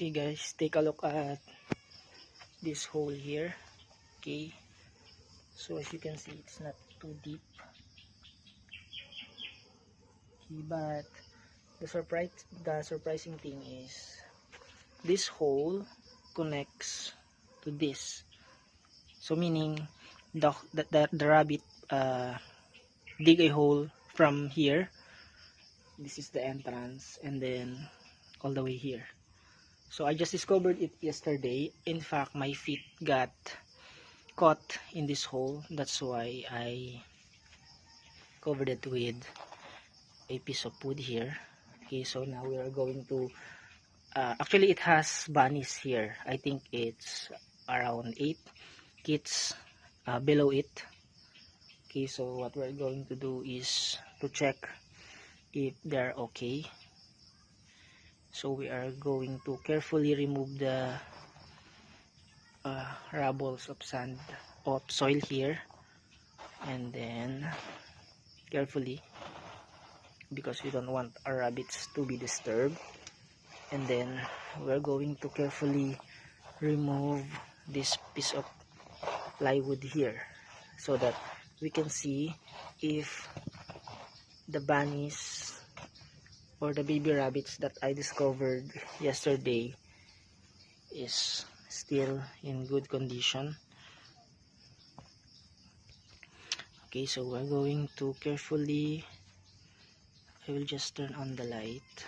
Okay guys, take a look at this hole here. Okay, so as you can see, it's not too deep. Okay, but the surprising thing is this hole connects to this. So meaning the rabbit dig a hole from here. This is the entrance, and then all the way here. So I just discovered it yesterday. In fact, my feet got caught in this hole. That's why I covered it with a piece of wood here. Okay, so now we are going to actually it has bunnies here. I think it's around 8 kids below it. Okay, so what we're going to do is to check if they're okay. So we are going to carefully remove the rubbles of sand of soil here, and then carefully, because we don't want our rabbits to be disturbed, and then we're going to carefully remove this piece of plywood here so that we can see if the bunnies or the baby rabbits that I discovered yesterday is still in good condition. Okay, so we're going to carefully, I will just turn on the light.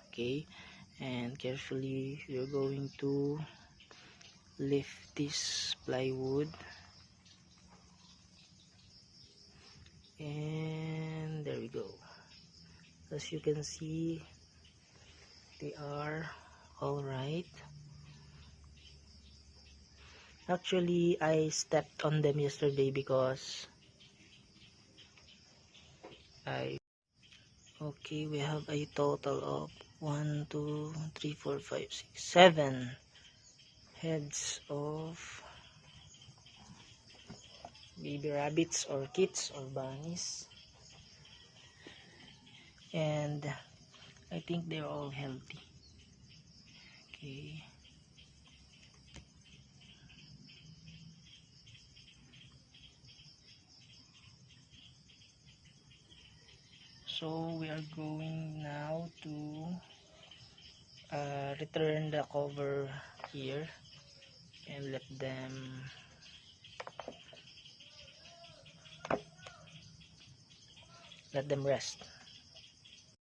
Okay, and carefully we're going to lift this plywood, and there we go. As you can see, they are all right. Actually, I stepped on them yesterday because okay, we have a total of 1 2 3 4 5 6 7 heads of baby rabbits or kids or bunnies, and I think they're all healthy. Okay, so we are going now to return the cover here and let them rest.